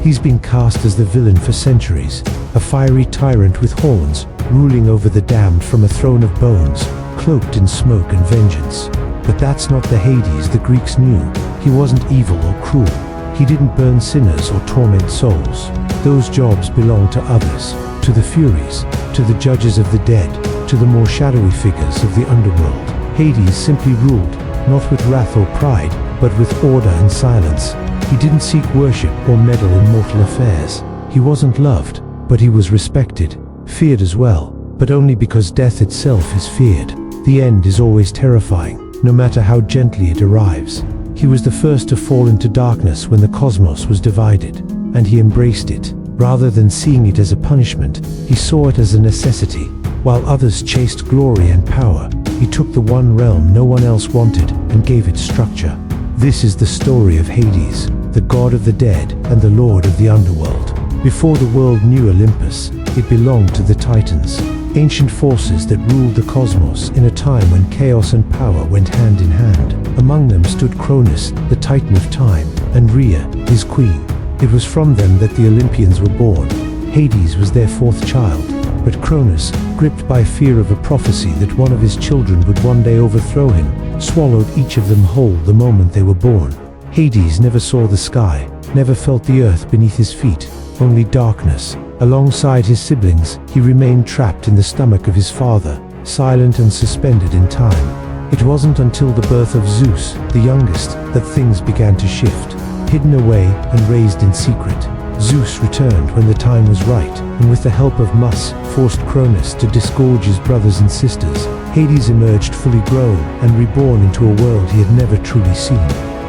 He's been cast as the villain for centuries, a fiery tyrant with horns, ruling over the damned from a throne of bones, cloaked in smoke and vengeance. But that's not the Hades the Greeks knew. He wasn't evil or cruel. He didn't burn sinners or torment souls. Those jobs belonged to others, to the Furies, to the judges of the dead, to the more shadowy figures of the underworld. Hades simply ruled, not with wrath or pride, but with order and silence. He didn't seek worship or meddle in mortal affairs. He wasn't loved, but he was respected, feared as well, but only because death itself is feared. The end is always terrifying, no matter how gently it arrives. He was the first to fall into darkness when the cosmos was divided, and he embraced it. Rather than seeing it as a punishment, he saw it as a necessity. While others chased glory and power, he took the one realm no one else wanted and gave it structure. This is the story of Hades, the god of the dead and the lord of the underworld. Before the world knew Olympus, it belonged to the Titans, ancient forces that ruled the cosmos in a time when chaos and power went hand in hand. Among them stood Cronus, the Titan of time, and Rhea, his queen. It was from them that the Olympians were born. Hades was their fourth child, but Cronus, gripped by fear of a prophecy that one of his children would one day overthrow him, swallowed each of them whole the moment they were born. Hades never saw the sky, never felt the earth beneath his feet, only darkness. Alongside his siblings, he remained trapped in the stomach of his father, silent and suspended in time. It wasn't until the birth of Zeus, the youngest, that things began to shift. Hidden away and raised in secret, Zeus returned when the time was right, and with the help of Mus, forced Cronus to disgorge his brothers and sisters. Hades emerged fully grown and reborn into a world he had never truly seen.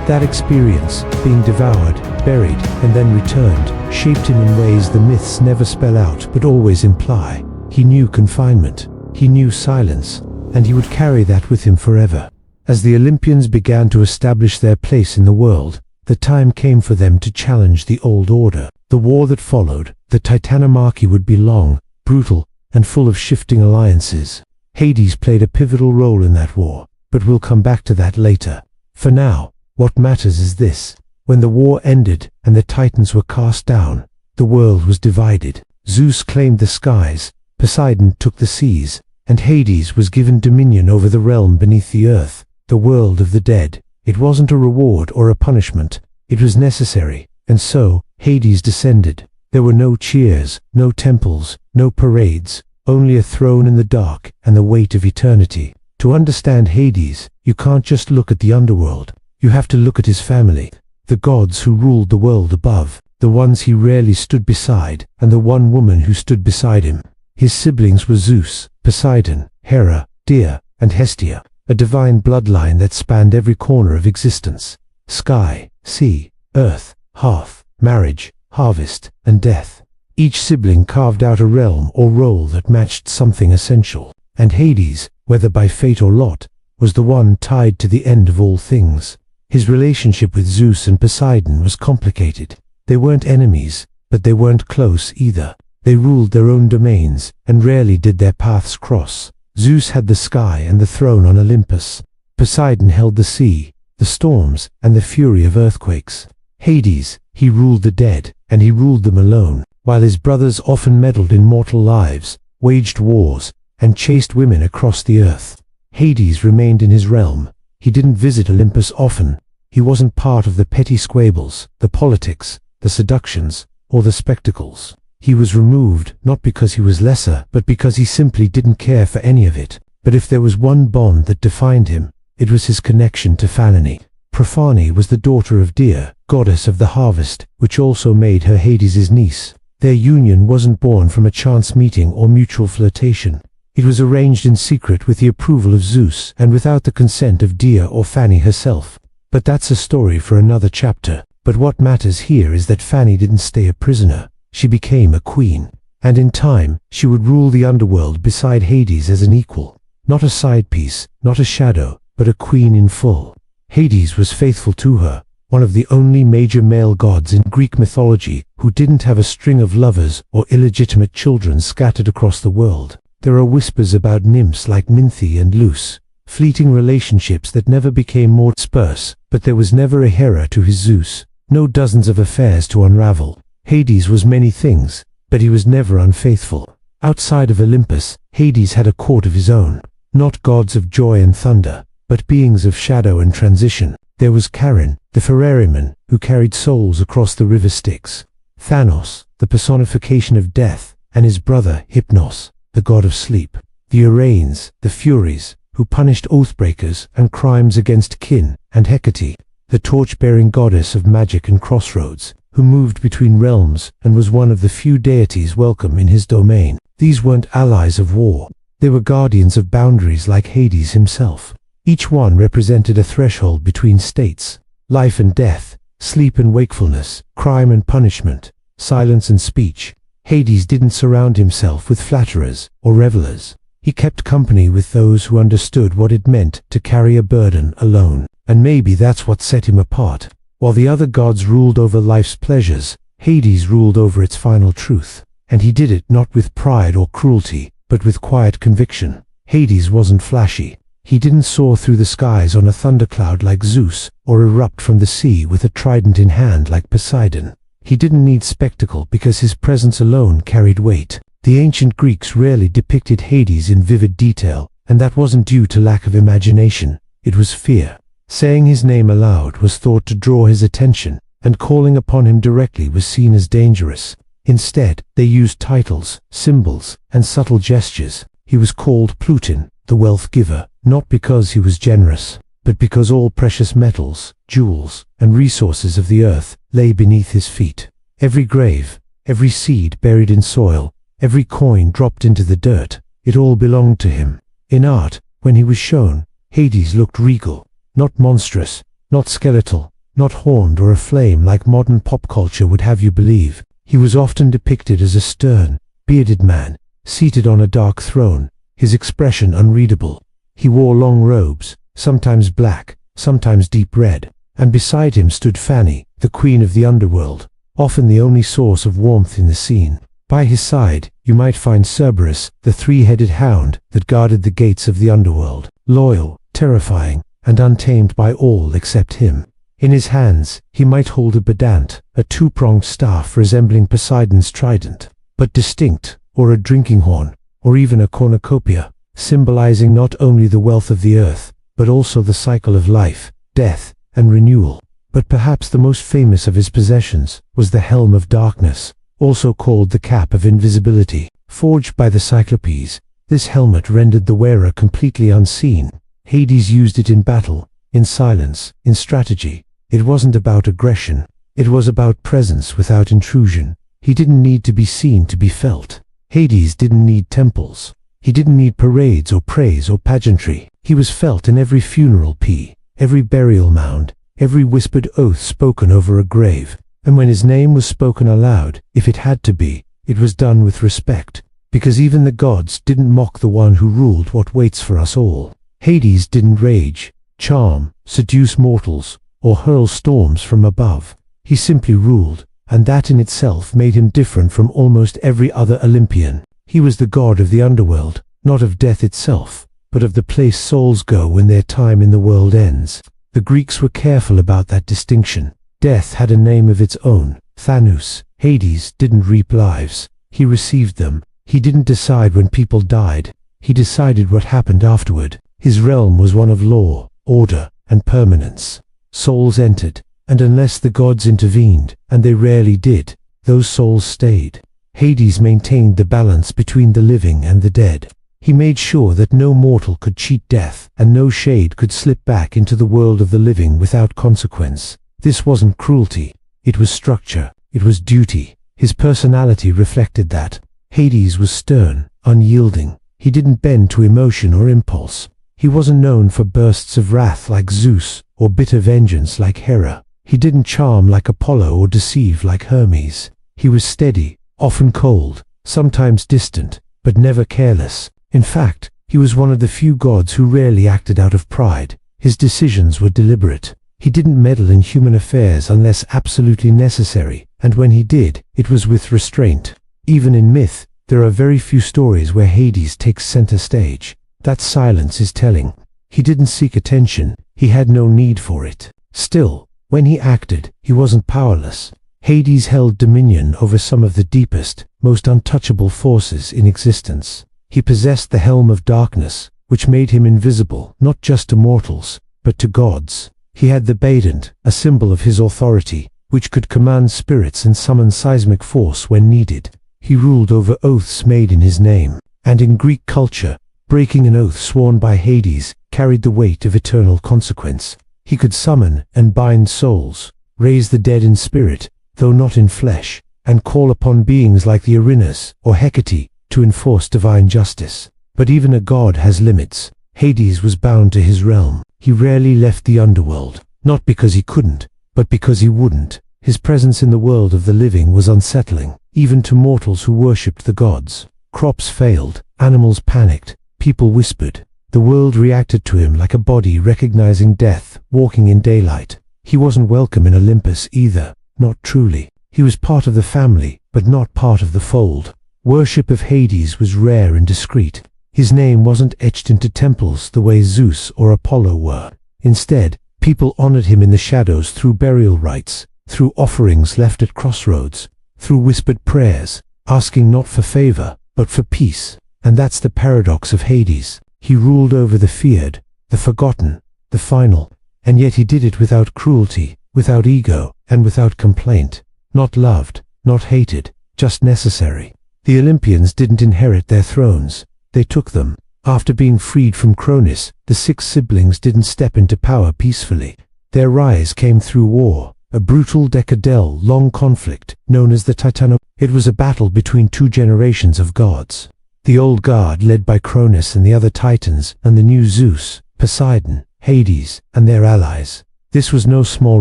That experience, being devoured, buried, and then returned, shaped him in ways the myths never spell out but always imply. He knew confinement, he knew silence, and he would carry that with him forever. As the Olympians began to establish their place in the world, the time came for them to challenge the old order. The war that followed, the Titanomachy, would be long, brutal, and full of shifting alliances. Hades played a pivotal role in that war, but we'll come back to that later. For now, what matters is this. When the war ended and the Titans were cast down, the world was divided. Zeus claimed the skies, Poseidon took the seas, and Hades was given dominion over the realm beneath the earth, the world of the dead. It wasn't a reward or a punishment, it was necessary, and so, Hades descended. There were no cheers, no temples, no parades, only a throne in the dark and the weight of eternity. To understand Hades, you can't just look at the underworld, you have to look at his family, the gods who ruled the world above, the ones he rarely stood beside, and the one woman who stood beside him. His siblings were Zeus, Poseidon, Hera, Dia, and Hestia, a divine bloodline that spanned every corner of existence. Sky, sea, earth, hearth, marriage, harvest, and death. Each sibling carved out a realm or role that matched something essential, and Hades, whether by fate or lot, was the one tied to the end of all things. His relationship with Zeus and Poseidon was complicated. They weren't enemies, but they weren't close either. They ruled their own domains, and rarely did their paths cross. Zeus had the sky and the throne on Olympus. Poseidon held the sea, the storms, and the fury of earthquakes. Hades, he ruled the dead, and he ruled them alone, while his brothers often meddled in mortal lives, waged wars, and chased women across the earth. Hades remained in his realm. He didn't visit Olympus often. He wasn't part of the petty squabbles, the politics, the seductions, or the spectacles. He was removed, not because he was lesser, but because he simply didn't care for any of it. But if there was one bond that defined him, it was his connection to Phallene. Prophane was the daughter of Dia, goddess of the harvest, which also made her Hades' niece. Their union wasn't born from a chance meeting or mutual flirtation. It was arranged in secret with the approval of Zeus and without the consent of Dia or Phallene herself. But that's a story for another chapter. But what matters here is that Phallene didn't stay a prisoner. She became a queen, and in time, she would rule the underworld beside Hades as an equal. Not a side piece, not a shadow, but a queen in full. Hades was faithful to her, one of the only major male gods in Greek mythology who didn't have a string of lovers or illegitimate children scattered across the world. There are whispers about nymphs like Minthe and Luce, fleeting relationships that never became more sparse, but there was never a Hera to his Zeus, no dozens of affairs to unravel. Hades was many things, but he was never unfaithful. Outside of Olympus, Hades had a court of his own. Not gods of joy and thunder, but beings of shadow and transition. There was Charon, the ferryman, who carried souls across the river Styx. Thanos, the personification of death, and his brother Hypnos, the god of sleep. The Aranes, the Furies, who punished oathbreakers and crimes against kin, and Hecate, the torch-bearing goddess of magic and crossroads, who moved between realms and was one of the few deities welcome in his domain. These weren't allies of war. They were guardians of boundaries like Hades himself. Each one represented a threshold between states, life and death, sleep and wakefulness, crime and punishment, silence and speech. Hades didn't surround himself with flatterers or revelers. He kept company with those who understood what it meant to carry a burden alone. And maybe that's what set him apart. While the other gods ruled over life's pleasures, Hades ruled over its final truth. And he did it not with pride or cruelty, but with quiet conviction. Hades wasn't flashy. He didn't soar through the skies on a thundercloud like Zeus, or erupt from the sea with a trident in hand like Poseidon. He didn't need spectacle because his presence alone carried weight. The ancient Greeks rarely depicted Hades in vivid detail, and that wasn't due to lack of imagination. It was fear. Saying his name aloud was thought to draw his attention, and calling upon him directly was seen as dangerous. Instead, they used titles, symbols, and subtle gestures. He was called Pluton, the wealth giver, not because he was generous, but because all precious metals, jewels, and resources of the earth lay beneath his feet. Every grave, every seed buried in soil, every coin dropped into the dirt, it all belonged to him. In art, when he was shown, Hades looked regal, not monstrous, not skeletal, not horned or aflame like modern pop culture would have you believe. He was often depicted as a stern, bearded man, seated on a dark throne, his expression unreadable. He wore long robes, sometimes black, sometimes deep red, and beside him stood Fanny, the queen of the underworld, often the only source of warmth in the scene. By his side, you might find Cerberus, the three-headed hound that guarded the gates of the underworld, loyal, terrifying, and untamed by all except him. In his hands, he might hold a badant, a two-pronged staff resembling Poseidon's trident, but distinct, or a drinking horn, or even a cornucopia, symbolizing not only the wealth of the earth, but also the cycle of life, death, and renewal. But perhaps the most famous of his possessions was the Helm of Darkness, also called the Cap of Invisibility. Forged by the Cyclopes, this helmet rendered the wearer completely unseen. Hades used it in battle, in silence, in strategy. It wasn't about aggression. It was about presence without intrusion. He didn't need to be seen to be felt. Hades didn't need temples. He didn't need parades or praise or pageantry. He was felt in every funeral pea, every burial mound, every whispered oath spoken over a grave. And when his name was spoken aloud, if it had to be, it was done with respect. Because even the gods didn't mock the one who ruled what waits for us all. Hades didn't rage, charm, seduce mortals, or hurl storms from above. He simply ruled, and that in itself made him different from almost every other Olympian. He was the god of the underworld, not of death itself, but of the place souls go when their time in the world ends. The Greeks were careful about that distinction. Death had a name of its own, Thanos. Hades didn't reap lives. He received them. He didn't decide when people died. He decided what happened afterward. His realm was one of law, order, and permanence. Souls entered, and unless the gods intervened, and they rarely did, those souls stayed. Hades maintained the balance between the living and the dead. He made sure that no mortal could cheat death, and no shade could slip back into the world of the living without consequence. This wasn't cruelty. It was structure. It was duty. His personality reflected that. Hades was stern, unyielding. He didn't bend to emotion or impulse. He wasn't known for bursts of wrath like Zeus, or bitter vengeance like Hera. He didn't charm like Apollo or deceive like Hermes. He was steady, often cold, sometimes distant, but never careless. In fact, he was one of the few gods who rarely acted out of pride. His decisions were deliberate. He didn't meddle in human affairs unless absolutely necessary, and when he did, it was with restraint. Even in myth, there are very few stories where Hades takes center stage. That silence is telling. He didn't seek attention. He had no need for it. Still, when he acted, he wasn't powerless. Hades held dominion over some of the deepest, most untouchable forces in existence. He possessed the helm of darkness, which made him invisible not just to mortals, but to gods. He had the Poseidon, a symbol of his authority, which could command spirits and summon seismic force when needed. He ruled over oaths made in his name, and in Greek culture, breaking an oath sworn by Hades carried the weight of eternal consequence. He could summon and bind souls, raise the dead in spirit, though not in flesh, and call upon beings like the Erinnys or Hecate to enforce divine justice. But even a god has limits. Hades was bound to his realm. He rarely left the underworld, not because he couldn't, but because he wouldn't. His presence in the world of the living was unsettling, even to mortals who worshipped the gods. Crops failed, animals panicked, people whispered. The world reacted to him like a body recognizing death, walking in daylight. He wasn't welcome in Olympus either, not truly. He was part of the family, but not part of the fold. Worship of Hades was rare and discreet. His name wasn't etched into temples the way Zeus or Apollo were. Instead, people honored him in the shadows through burial rites, through offerings left at crossroads, through whispered prayers, asking not for favor, but for peace. And that's the paradox of Hades. He ruled over the feared, the forgotten, the final, and yet he did it without cruelty, without ego, and without complaint. Not loved, not hated, just necessary. The Olympians didn't inherit their thrones. They took them. After being freed from Cronus, the 6 siblings didn't step into power peacefully. Their rise came through war, a brutal decadal-long conflict known as the Titano. It was a battle between 2 generations of gods. The old guard led by Cronus and the other titans, and the new Zeus, Poseidon, Hades, and their allies. This was no small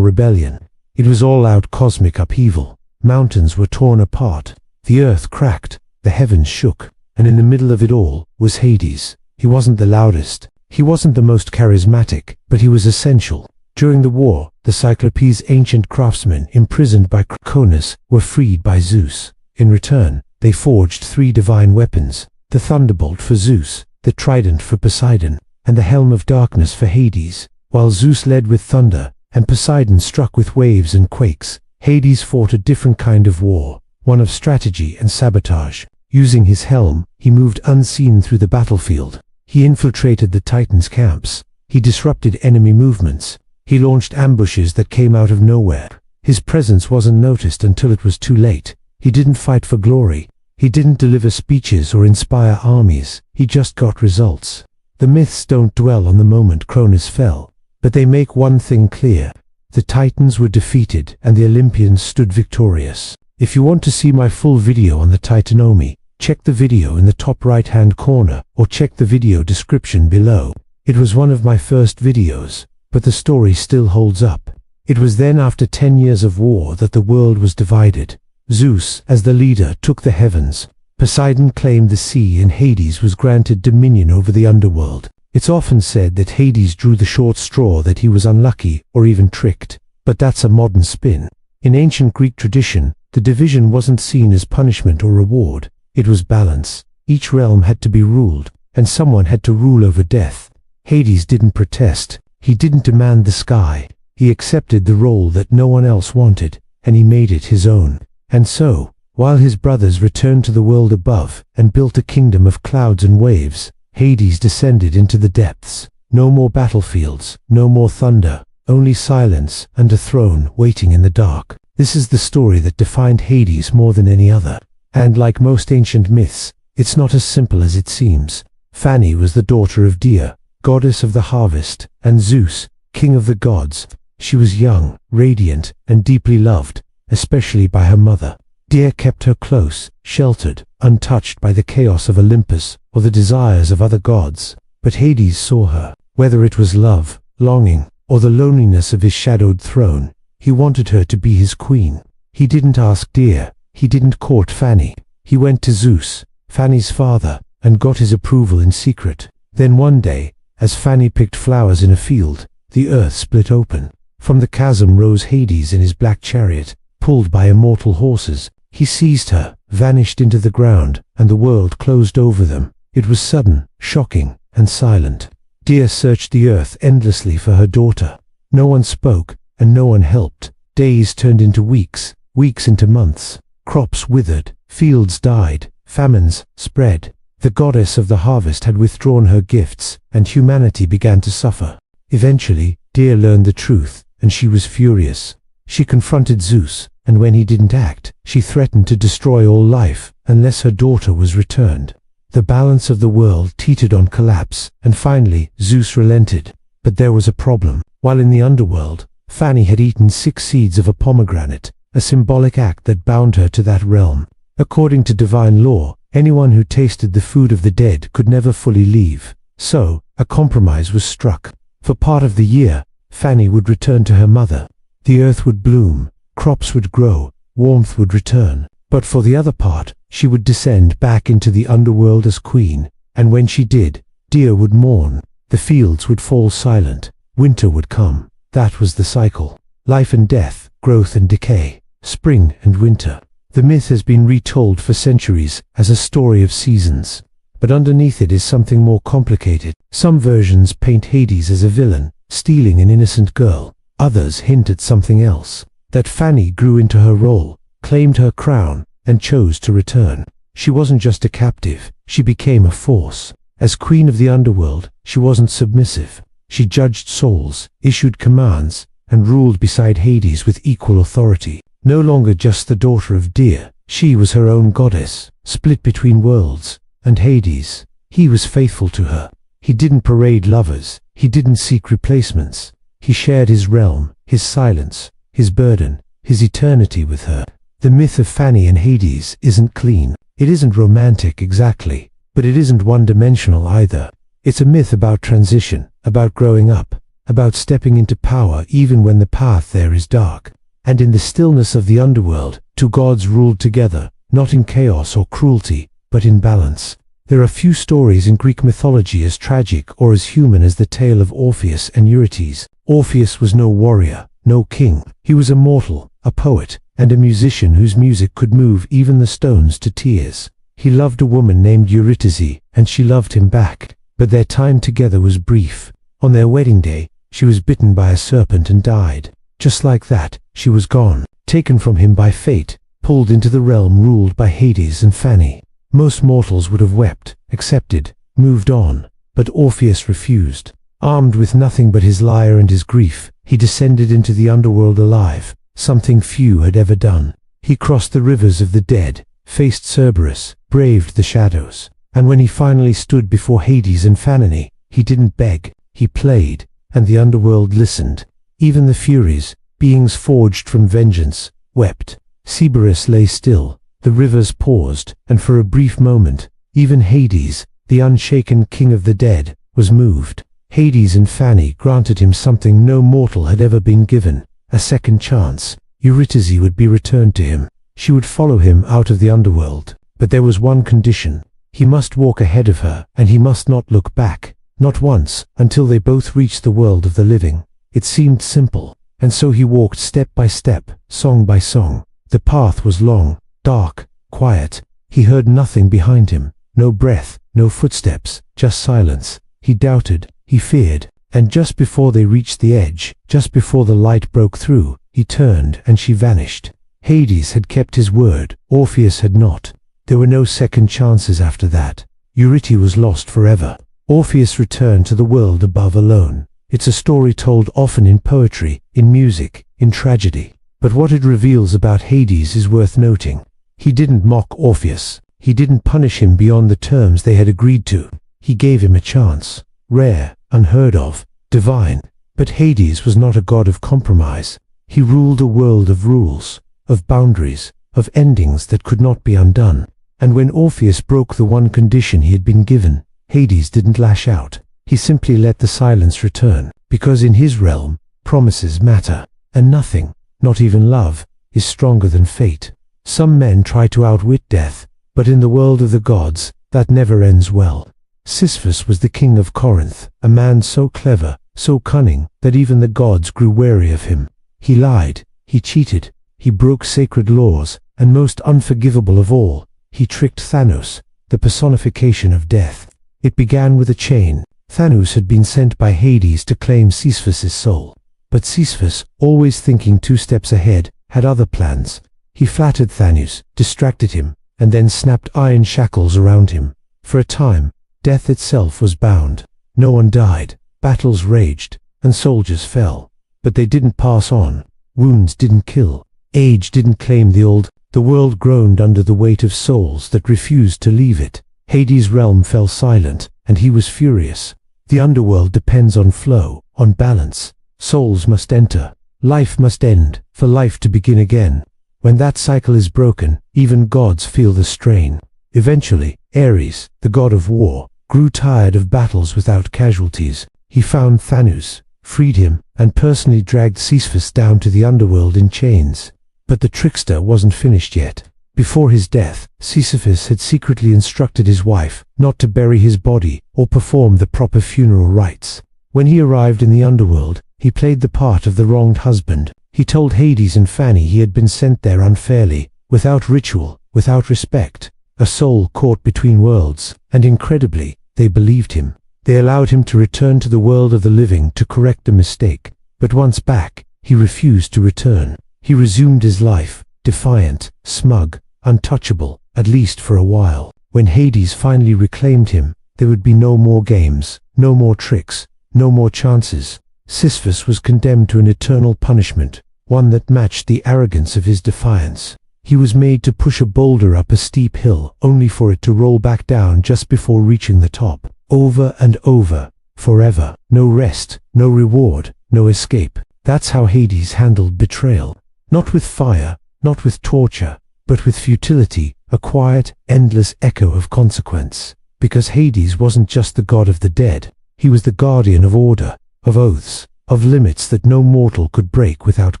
rebellion. It was all-out cosmic upheaval. Mountains were torn apart. The earth cracked. The heavens shook. And in the middle of it all was Hades. He wasn't the loudest. He wasn't the most charismatic, but he was essential. During the war, the Cyclopes' ancient craftsmen imprisoned by Cronus were freed by Zeus. In return, they forged 3 divine weapons: the thunderbolt for Zeus, the trident for Poseidon, and the helm of darkness for Hades. While Zeus led with thunder, and Poseidon struck with waves and quakes, Hades fought a different kind of war, one of strategy and sabotage. Using his helm, he moved unseen through the battlefield. He infiltrated the Titans' camps. He disrupted enemy movements. He launched ambushes that came out of nowhere. His presence wasn't noticed until it was too late. He didn't fight for glory. He didn't deliver speeches or inspire armies. He just got results. The myths don't dwell on the moment Cronus fell, but they make one thing clear. The Titans were defeated and the Olympians stood victorious. If you want to see my full video on the Titanomy, check the video in the top right-hand corner or check the video description below. It was one of my first videos, but the story still holds up. It was then, after 10 years of war, that the world was divided. Zeus, as the leader, took the heavens. Poseidon claimed the sea, and Hades was granted dominion over the underworld. It's often said that Hades drew the short straw, that he was unlucky or even tricked. But that's a modern spin. In ancient Greek tradition, the division wasn't seen as punishment or reward. It was balance. Each realm had to be ruled, and someone had to rule over death. Hades didn't protest. He didn't demand the sky. He accepted the role that no one else wanted, and he made it his own. And so, while his brothers returned to the world above and built a kingdom of clouds and waves, Hades descended into the depths. No more battlefields, no more thunder, only silence and a throne waiting in the dark. This is the story that defined Hades more than any other. And like most ancient myths, it's not as simple as it seems. Fanny was the daughter of Dia, goddess of the harvest, and Zeus, king of the gods. She was young, radiant, and deeply loved, especially by her mother. Dia kept her close, sheltered, untouched by the chaos of Olympus or the desires of other gods. But Hades saw her. Whether it was love, longing, or the loneliness of his shadowed throne, he wanted her to be his queen. He didn't ask Dia. He didn't court Fanny. He went to Zeus, Fanny's father, and got his approval in secret. Then one day, as Fanny picked flowers in a field, the earth split open. From the chasm rose Hades in his black chariot, pulled by immortal horses. He seized her, vanished into the ground, and the world closed over them. It was sudden, shocking, and silent. Dia searched the earth endlessly for her daughter. No one spoke, and no one helped. Days turned into weeks weeks into months. Crops withered, fields died, famines spread. The goddess of the harvest had withdrawn her gifts, and humanity began to suffer. Eventually, Dea learned the truth, and she was furious. She confronted Zeus, and when he didn't act, she threatened to destroy all life, unless her daughter was returned. The balance of the world teetered on collapse, and finally, Zeus relented. But there was a problem. While in the underworld, Fanny had eaten 6 seeds of a pomegranate, a symbolic act that bound her to that realm. According to divine law, anyone who tasted the food of the dead could never fully leave. So, a compromise was struck. For part of the year, Fanny would return to her mother. The earth would bloom, crops would grow, warmth would return. But for the other part, she would descend back into the underworld as queen, and when she did, Dea would mourn. The fields would fall silent, winter would come. That was the cycle. Life and death, growth and decay, spring and winter. The myth has been retold for centuries as a story of seasons. But underneath it is something more complicated. Some versions paint Hades as a villain, stealing an innocent girl. Others hint at something else. That Fanny grew into her role, claimed her crown, and chose to return. She wasn't just a captive, she became a force. As queen of the underworld, she wasn't submissive. She judged souls, issued commands, and ruled beside Hades with equal authority. No longer just the daughter of Dea, she was her own goddess, split between worlds, and Hades. He was faithful to her. He didn't parade lovers, he didn't seek replacements. He shared his realm, his silence, his burden, his eternity with her. The myth of Fanny and Hades isn't clean. It isn't romantic exactly, but it isn't one-dimensional either. It's a myth about transition, about growing up, about stepping into power even when the path there is dark. And in the stillness of the underworld, 2 gods ruled together, not in chaos or cruelty, but in balance. There are few stories in Greek mythology as tragic or as human as the tale of Orpheus and Eurydice. Orpheus was no warrior, no king. He was a mortal, a poet, and a musician whose music could move even the stones to tears. He loved a woman named Eurydice, and she loved him back. But their time together was brief. On their wedding day, she was bitten by a serpent and died. Just like that, she was gone, taken from him by fate, pulled into the realm ruled by Hades and Fanny. Most mortals would have wept, accepted, moved on, but Orpheus refused. Armed with nothing but his lyre and his grief, he descended into the underworld alive, something few had ever done. He crossed the rivers of the dead, faced Cerberus, braved the shadows. And when he finally stood before Hades and Fanny, he didn't beg, he played, and the underworld listened. Even the Furies, beings forged from vengeance, wept. Cerberus lay still, the rivers paused, and for a brief moment, even Hades, the unshaken king of the dead, was moved. Hades and Fanny granted him something no mortal had ever been given, a second chance. Eurydice would be returned to him. She would follow him out of the underworld. But there was one condition. He must walk ahead of her, and he must not look back. Not once, until they both reached the world of the living. It seemed simple, and so he walked step by step, song by song. The path was long, dark, quiet. He heard nothing behind him, no breath, no footsteps, just silence. He doubted, he feared, and just before they reached the edge, just before the light broke through, he turned and she vanished. Hades had kept his word, Orpheus had not. There were no second chances after that. Eurydice was lost forever. Orpheus returned to the world above alone. It's a story told often in poetry, in music, in tragedy. But what it reveals about Hades is worth noting. He didn't mock Orpheus. He didn't punish him beyond the terms they had agreed to. He gave him a chance. Rare, unheard of, divine. But Hades was not a god of compromise. He ruled a world of rules, of boundaries, of endings that could not be undone. And when Orpheus broke the one condition he had been given, Hades didn't lash out. He simply let the silence return, because in his realm, promises matter, and nothing, not even love, is stronger than fate. Some men try to outwit death, but in the world of the gods, that never ends well. Sisyphus was the king of Corinth, a man so clever, so cunning, that even the gods grew wary of him. He lied, he cheated, he broke sacred laws, and most unforgivable of all, he tricked Thanos, the personification of death. It began with a chain. Thanos had been sent by Hades to claim Sisyphus's soul. But Sisyphus, always thinking 2 steps ahead, had other plans. He flattered Thanos, distracted him, and then snapped iron shackles around him. For a time, death itself was bound. No one died, battles raged, and soldiers fell. But they didn't pass on. Wounds didn't kill. Age didn't claim the old. The world groaned under the weight of souls that refused to leave it. Hades' realm fell silent, and he was furious. The underworld depends on flow, on balance. Souls must enter. Life must end, for life to begin again. When that cycle is broken, even gods feel the strain. Eventually, Ares, the god of war, grew tired of battles without casualties. He found Thanos, freed him, and personally dragged Sisyphus down to the underworld in chains. But the trickster wasn't finished yet. Before his death, Sisyphus had secretly instructed his wife not to bury his body or perform the proper funeral rites. When he arrived in the underworld, he played the part of the wronged husband. He told Hades and Fanny he had been sent there unfairly, without ritual, without respect, a soul caught between worlds, and incredibly, they believed him. They allowed him to return to the world of the living to correct the mistake. But once back, he refused to return. He resumed his life, defiant, smug, untouchable, at least for a while. When Hades finally reclaimed him, there would be no more games, no more tricks, no more chances. Sisyphus was condemned to an eternal punishment, one that matched the arrogance of his defiance. He was made to push a boulder up a steep hill, only for it to roll back down just before reaching the top. Over and over, forever. No rest, no reward, no escape. That's how Hades handled betrayal. Not with fire, not with torture, but with futility, a quiet, endless echo of consequence. Because Hades wasn't just the god of the dead, he was the guardian of order, of oaths, of limits that no mortal could break without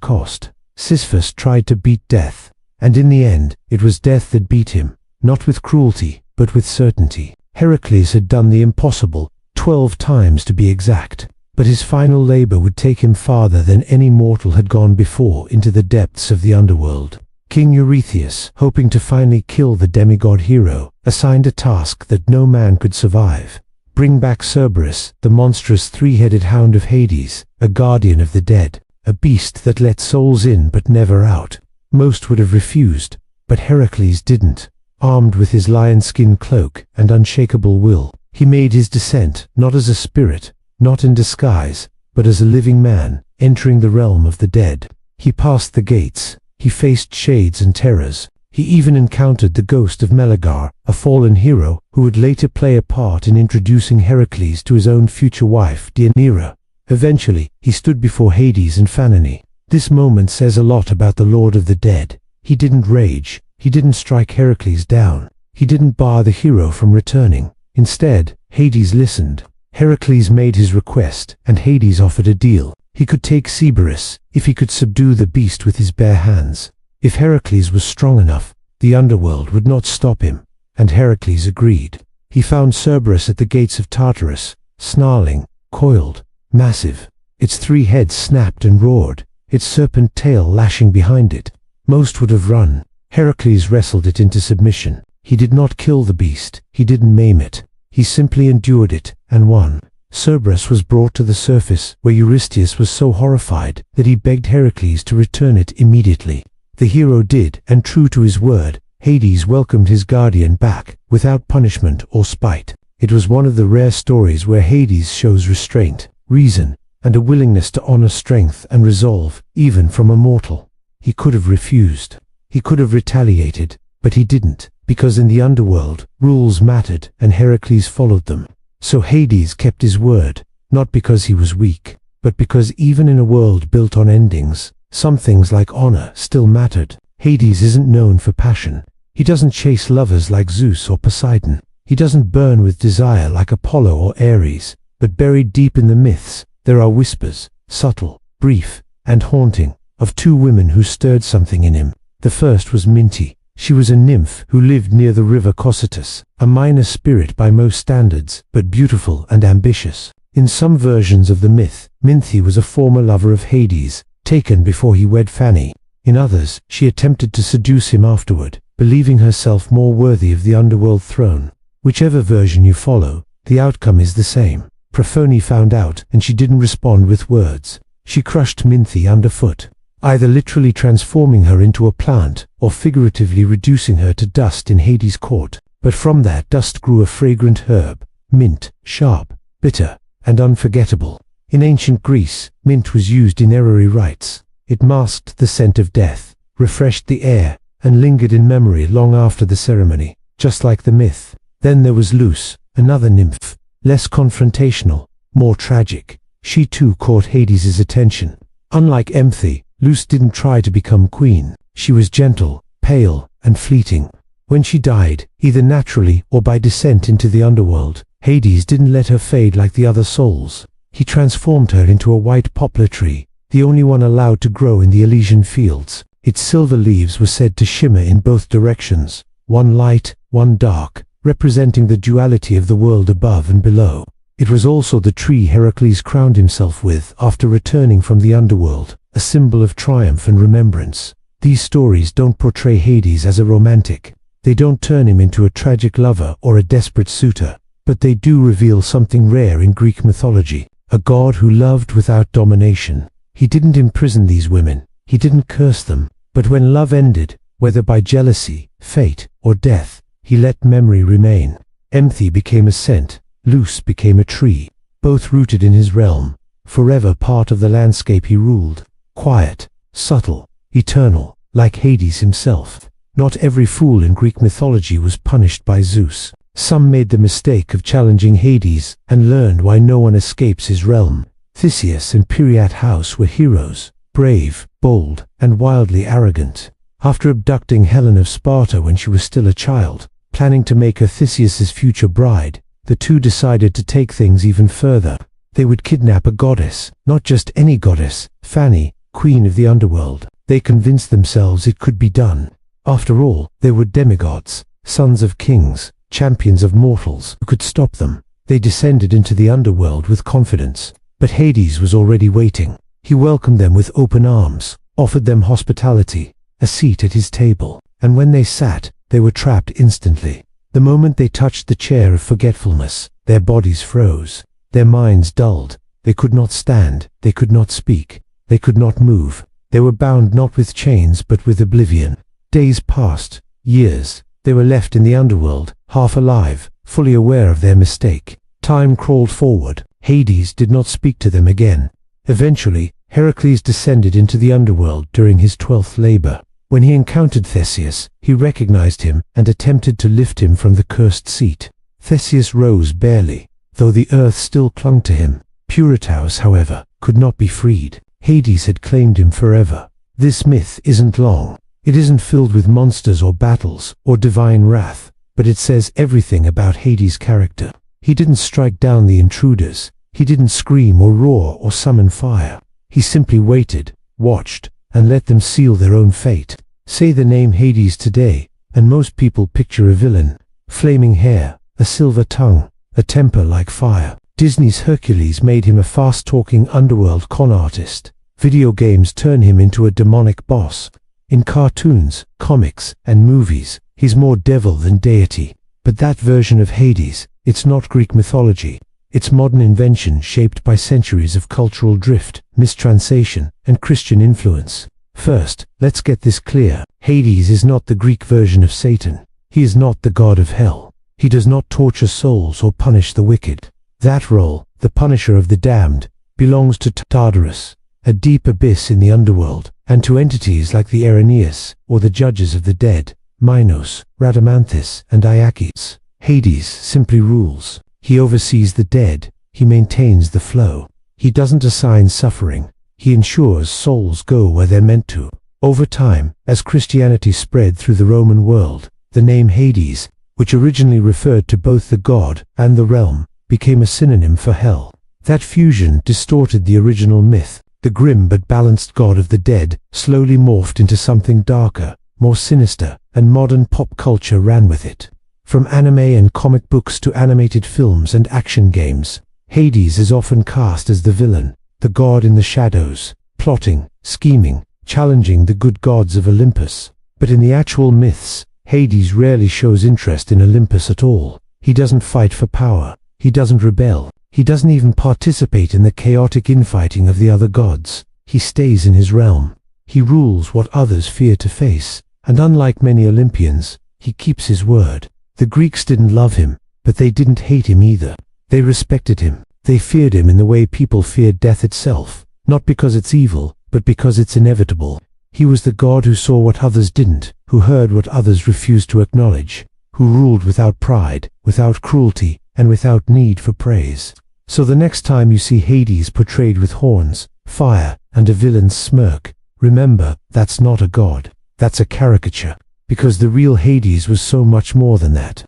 cost. Sisyphus tried to beat death, and in the end, it was death that beat him, not with cruelty, but with certainty. Heracles had done the impossible, 12 times to be exact, but his final labor would take him farther than any mortal had gone before into the depths of the underworld. King Eurystheus, hoping to finally kill the demigod hero, assigned a task that no man could survive. Bring back Cerberus, the monstrous three-headed hound of Hades, a guardian of the dead, a beast that let souls in but never out. Most would have refused, but Heracles didn't. Armed with his lion-skin cloak and unshakable will, he made his descent, not as a spirit, not in disguise, but as a living man, entering the realm of the dead. He passed the gates, he faced shades and terrors. He even encountered the ghost of Meleager, a fallen hero who would later play a part in introducing Heracles to his own future wife, Deianira. Eventually, he stood before Hades and Phanony. This moment says a lot about the Lord of the Dead. He didn't rage, he didn't strike Heracles down, he didn't bar the hero from returning. Instead, Hades listened. Heracles made his request, and Hades offered a deal. He could take Cerberus, if he could subdue the beast with his bare hands. If Heracles was strong enough, the underworld would not stop him, and Heracles agreed. He found Cerberus at the gates of Tartarus, snarling, coiled, massive. Its 3 heads snapped and roared, its serpent tail lashing behind it. Most would have run. Heracles wrestled it into submission. He did not kill the beast, he didn't maim it. He simply endured it, and won. Cerberus was brought to the surface, where Eurystheus was so horrified that he begged Heracles to return it immediately. The hero did, and true to his word, Hades welcomed his guardian back, without punishment or spite. It was one of the rare stories where Hades shows restraint, reason, and a willingness to honor strength and resolve, even from a mortal. He could have refused. He could have retaliated, but he didn't, because in the underworld, rules mattered, and Heracles followed them. So Hades kept his word, not because he was weak, but because even in a world built on endings, some things like honor still mattered. Hades isn't known for passion. He doesn't chase lovers like Zeus or Poseidon. He doesn't burn with desire like Apollo or Ares. But buried deep in the myths, there are whispers, subtle, brief, and haunting, of 2 women who stirred something in him. The first was Minty. She was a nymph who lived near the river Cocytus, a minor spirit by most standards, but beautiful and ambitious. In some versions of the myth, Minty was a former lover of Hades, taken before he wed Fanny. In others, she attempted to seduce him afterward, believing herself more worthy of the underworld throne. Whichever version you follow, the outcome is the same. Prophone found out, and she didn't respond with words. She crushed Minty underfoot. either literally transforming her into a plant or figuratively reducing her to dust in Hades' court. But from that dust grew a fragrant herb, mint, sharp, bitter, and unforgettable. In ancient Greece, mint was used in errary rites. It masked the scent of death, refreshed the air, and lingered in memory long after the ceremony, just like the myth. Then there was Luce, another nymph, less confrontational, more tragic. She too caught Hades' attention. Unlike Empathy, Luce didn't try to become queen. She was gentle, pale, and fleeting. When she died, either naturally or by descent into the underworld, Hades didn't let her fade like the other souls. He transformed her into a white poplar tree, the only one allowed to grow in the Elysian fields. Its silver leaves were said to shimmer in both directions, one light, one dark, representing the duality of the world above and below. It was also the tree Heracles crowned himself with after returning from the underworld, a symbol of triumph and remembrance. These stories don't portray Hades as a romantic. They don't turn him into a tragic lover or a desperate suitor, but they do reveal something rare in Greek mythology, a god who loved without domination. He didn't imprison these women, he didn't curse them, but when love ended, whether by jealousy, fate, or death, he let memory remain. Empathy became a scent, Luce became a tree, both rooted in his realm, forever part of the landscape he ruled, quiet, subtle, eternal, like Hades himself. Not every fool in Greek mythology was punished by Zeus. Some made the mistake of challenging Hades and learned why no one escapes his realm. Theseus and Periat House were heroes, brave, bold, and wildly arrogant. After abducting Helen of Sparta when she was still a child, planning to make her Theseus's future bride, the two decided to take things even further. They would kidnap a goddess, not just any goddess, Fani, queen of the underworld. They convinced themselves it could be done. After all, they were demigods, sons of kings, champions of mortals. Who could stop them? They descended into the underworld with confidence. But Hades was already waiting. He welcomed them with open arms, offered them hospitality, a seat at his table, and when they sat, they were trapped instantly. The moment they touched the chair of forgetfulness, their bodies froze, their minds dulled. They could not stand, they could not speak, they could not move. They were bound not with chains but with oblivion. Days passed, years. They were left in the underworld, half alive, fully aware of their mistake. Time crawled forward. Hades did not speak to them again. Eventually, Heracles descended into the underworld during his 12th labor. When he encountered Theseus, he recognized him and attempted to lift him from the cursed seat. Theseus rose barely, though the earth still clung to him. Puritaus, however, could not be freed. Hades had claimed him forever. This myth isn't long. It isn't filled with monsters or battles or divine wrath, but it says everything about Hades' character. He didn't strike down the intruders. He didn't scream or roar or summon fire. He simply waited, watched, and let them seal their own fate. Say the name Hades today, and most people picture a villain. Flaming hair, a silver tongue, a temper like fire. Disney's Hercules made him a fast-talking underworld con artist. Video games turn him into a demonic boss. In cartoons, comics, and movies, he's more devil than deity. But that version of Hades, it's not Greek mythology. It's modern invention shaped by centuries of cultural drift, mistranslation, and Christian influence. First, let's get this clear. Hades is not the Greek version of Satan. He is not the god of hell. He does not torture souls or punish the wicked. That role, the punisher of the damned, belongs to Tartarus, a deep abyss in the underworld, and to entities like the Erinyes, or the judges of the dead, Minos, Rhadamanthus, and Iacches. Hades simply rules. He oversees the dead. He maintains the flow. He doesn't assign suffering. He ensures souls go where they're meant to. Over time, as Christianity spread through the Roman world, the name Hades, which originally referred to both the god and the realm, became a synonym for hell. That fusion distorted the original myth. The grim but balanced god of the dead slowly morphed into something darker, more sinister, and modern pop culture ran with it. From anime and comic books to animated films and action games, Hades is often cast as the villain, the god in the shadows, plotting, scheming, challenging the good gods of Olympus. But in the actual myths, Hades rarely shows interest in Olympus at all. He doesn't fight for power. He doesn't rebel. He doesn't even participate in the chaotic infighting of the other gods. He stays in his realm. He rules what others fear to face, and unlike many Olympians, he keeps his word. The Greeks didn't love him, but they didn't hate him either. They respected him. They feared him in the way people feared death itself, not because it's evil, but because it's inevitable. He was the god who saw what others didn't, who heard what others refused to acknowledge, who ruled without pride, without cruelty, and without need for praise. So the next time you see Hades portrayed with horns, fire, and a villain's smirk, remember, that's not a god. That's a caricature. Because the real Hades was so much more than that.